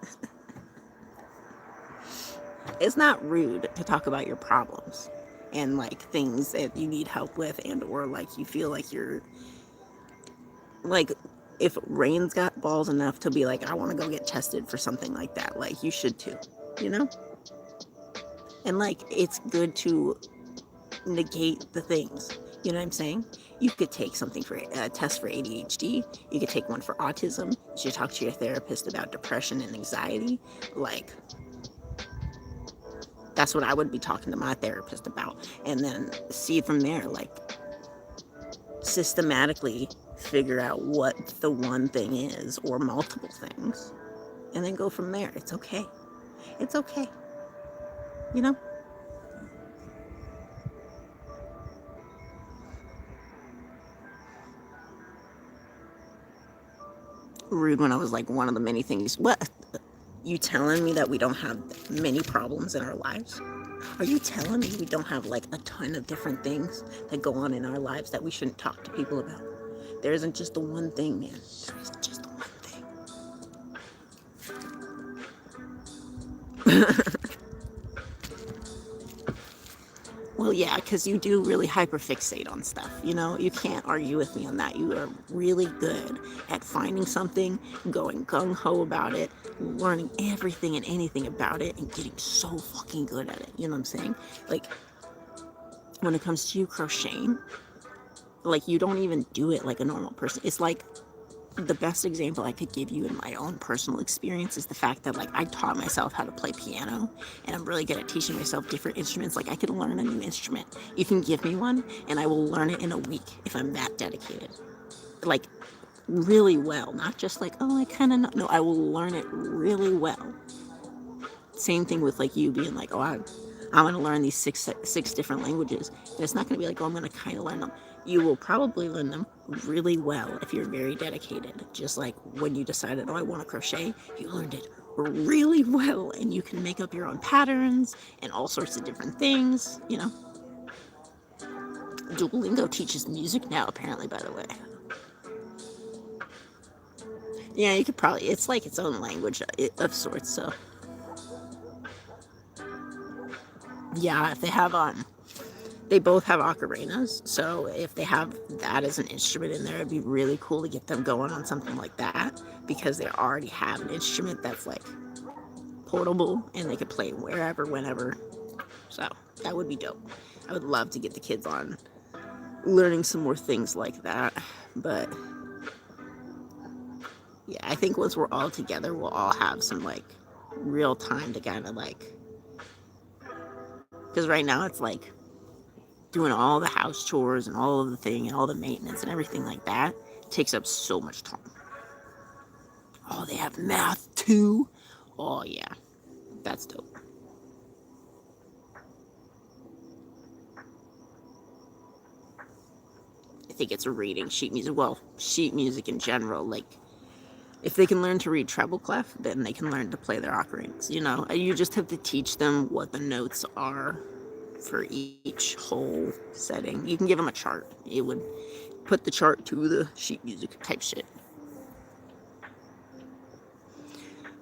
not rude to talk about your problems and like things that you need help with, and or like you feel like you're like, if Rain's got balls enough to be like, I want to go get tested for something like that, like you should too, and like it's good to negate the things. You know what I'm saying? You could take something for a test for ADHD. You could take one for autism. You should talk to your therapist about depression and anxiety. Like, that's what I would be talking to my therapist about. And then see from there, like, systematically figure out what the one thing is or multiple things. And then go from there. It's okay. It's okay. You know? Rude when I was like, one of the many things. What? You telling me that we don't have many problems in our lives? Are you telling me we don't have like a ton of different things that go on in our lives that we shouldn't talk to people about? There isn't just the one thing, man. There isn't just the one thing. Well, yeah, because you do really hyperfixate on stuff. You know, you can't argue with me on that. You are really good at finding something, going gung ho about it, learning everything and anything about it, and getting so fucking good at it. You know what I'm saying? Like, when it comes to you crocheting, like, you don't even do it like a normal person. It's like, the best example I could give you in my own personal experience is the fact that, like, I taught myself how to play piano, and I'm really good at teaching myself different instruments. Like, I could learn a new instrument. You can give me one and I will learn it in a week if I'm that dedicated. Like, really well, not just like, oh, I kind of know. No, I will learn it really well. Same thing with like you being like, oh, I'm going to learn these six different languages. And it's not going to be like, oh, I'm going to kind of learn them. You will probably learn them really well if you're very dedicated. Just like when you decided, oh, I want to crochet, you learned it really well, and you can make up your own patterns and all sorts of different things, you know. Duolingo teaches music now, apparently, by the way. Yeah, you could probably, it's like its own language of sorts, so. Yeah, if they have, they both have ocarinas, so if they have that as an instrument in there, it'd be really cool to get them going on something like that, because they already have an instrument that's like portable and they could play wherever, whenever. So that would be dope. I would love to get the kids on learning some more things like that. But yeah, I think once we're all together, we'll all have some like real time to kind of like, because right now it's like doing all the house chores and all of the thing and all the maintenance and everything like that takes up so much time. Oh, they have math too. Oh yeah, that's dope. I think it's reading sheet music. Well, sheet music in general. Like, if they can learn to read treble clef, then they can learn to play their octarines. You know, you just have to teach them what the notes are for each whole setting. You can give them a chart. It would put the chart to the sheet music type shit.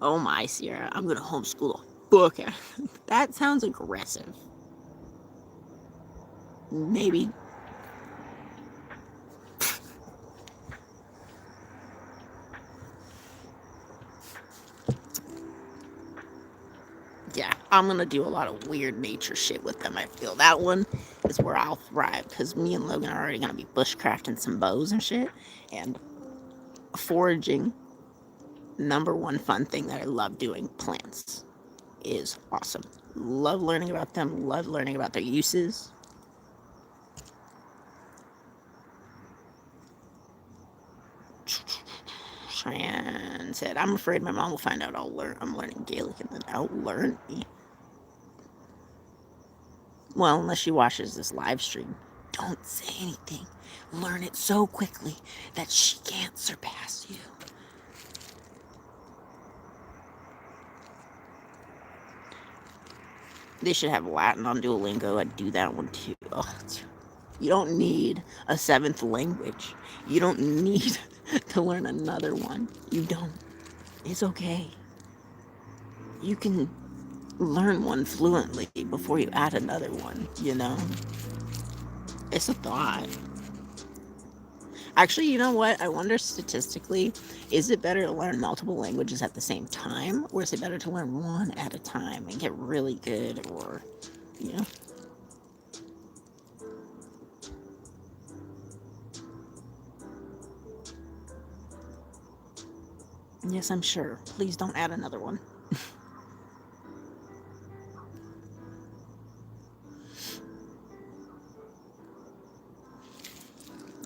Oh my, Sierra, I'm gonna homeschool a book. That sounds aggressive. Maybe. Yeah, I'm gonna do a lot of weird nature shit with them. I feel that one is where I'll thrive, because me and Logan are already gonna be bushcrafting some bows and shit, and foraging. Number one fun thing that I love doing, plants, is awesome. Love learning about them. Love learning about their uses. Cheyenne said, I'm afraid my mom will find out I'm learning Gaelic and then outlearn me. Well, unless she watches this live stream. Don't say anything. Learn it so quickly that she can't surpass you. They should have Latin on Duolingo. I'd do that one too. Oh, you don't need a seventh language. You don't need to learn another one. You don't. It's okay. You can learn one fluently before you add another one, you know? It's a thought. Actually, you know what? I wonder statistically, is it better to learn multiple languages at the same time? Or is it better to learn one at a time and get really good? Or, you know? Yes, I'm sure. Please don't add another one.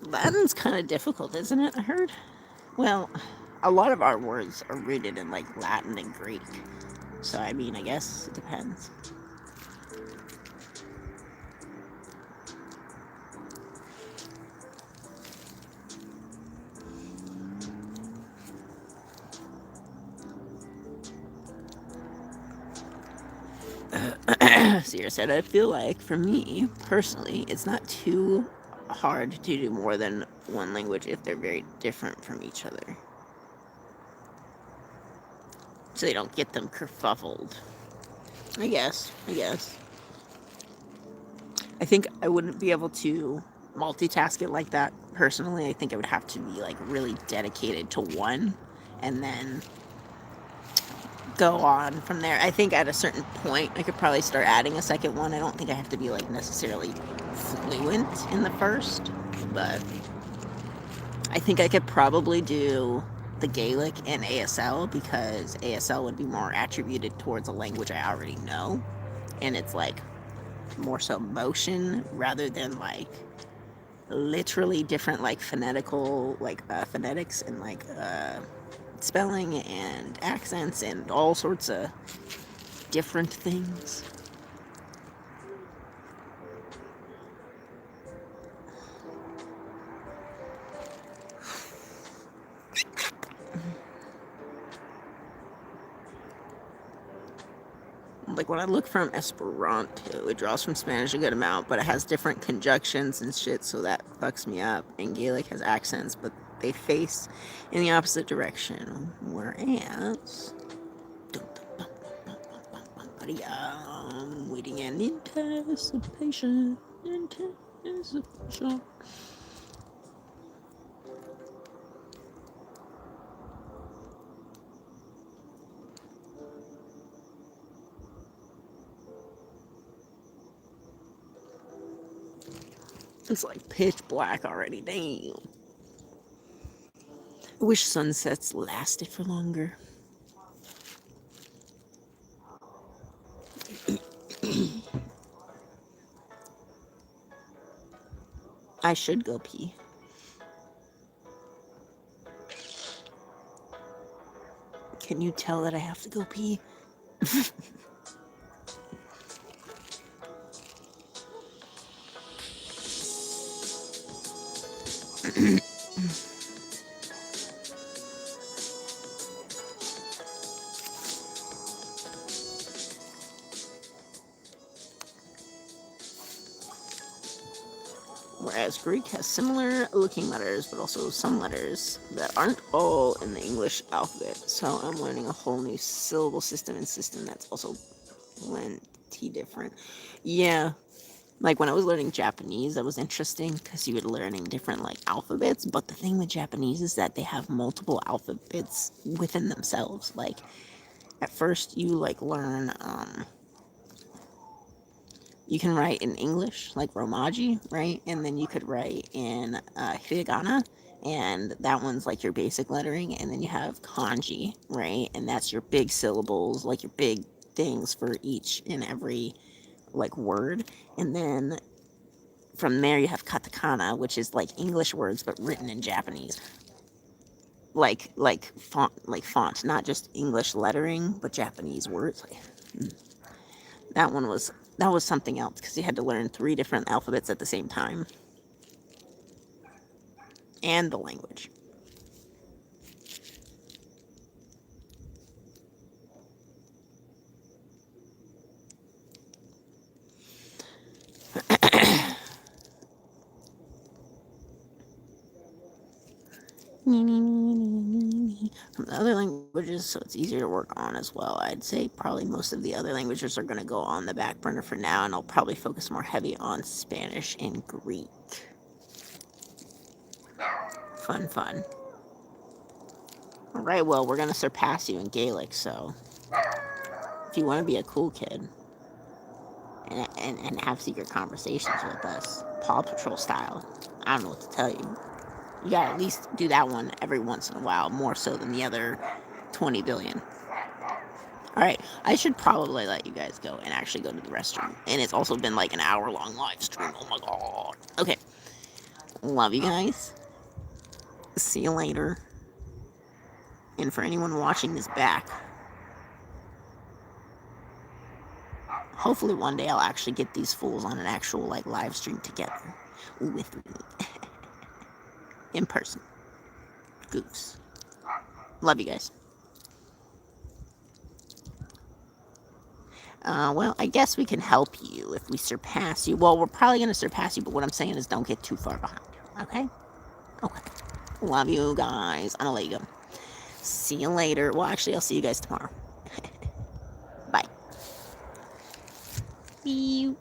Latin's kind of difficult, isn't it? I heard. Well, a lot of our words are rooted in like Latin and Greek. So I mean, I guess it depends. Sierra said, I feel like for me personally, it's not too hard to do more than one language if they're very different from each other. So they don't get them kerfuffled. I guess. I think I wouldn't be able to multitask it like that personally. I think I would have to be like really dedicated to one and then go on from there. I think at a certain point I could probably start adding a second one. I don't think I have to be like necessarily fluent in the first, but I think I could probably do the Gaelic and ASL because ASL would be more attributed towards a language I already know, and it's like more so motion rather than like literally different like phonetical like phonetics and like spelling and accents and all sorts of different things. Like when I look from Esperanto, it draws from Spanish a good amount, but it has different conjunctions and shit, so that fucks me up. And Gaelic has accents, but they face in the opposite direction. Whereas, waiting in anticipation, anticipation. It's like pitch black already. Damn. I wish sunsets lasted for longer. I should go pee. Can you tell that I have to go pee? Whereas Greek has similar looking letters, but also some letters that aren't all in the English alphabet. So I'm learning a whole new syllable system and system that's also plenty different. Yeah, like when I was learning Japanese, that was interesting because you were learning different like alphabets. But the thing with Japanese is that they have multiple alphabets within themselves. Like at first, you like learn you can write in English, like Romaji, right? And then you could write in Hiragana, and that one's like your basic lettering. And then you have Kanji, right? And that's your big syllables, like your big things for each and every like word. And then from there you have katakana, which is like English words but written in Japanese. Like font, not just English lettering, but Japanese words. That one was that was something else because you had to learn 3 different alphabets at the same time and the language. From the other languages, so it's easier to work on as well. I'd say probably most of the other languages are going to go on the back burner for now, and I'll probably focus more heavy on Spanish and Greek. Fun. All right, well, we're going to surpass you in Gaelic, so if you want to be a cool kid and have secret conversations with us, Paw Patrol style, I don't know what to tell you. You gotta at least do that one every once in a while, more so than the other 20 billion. Alright, I should probably let you guys go and actually go to the restroom. And it's also been like an hour-long live stream. Oh my god. Okay. Love you guys. See you later. And for anyone watching this back, hopefully one day I'll actually get these fools on an actual like live stream together with me. In person. Goofs. Love you guys. Well, I guess we can help you if we surpass you. Well, we're probably going to surpass you, but what I'm saying is don't get too far behind. Okay? Okay. Love you guys. I'm going to let you go. See you later. Well, actually, I'll see you guys tomorrow. Bye. See you.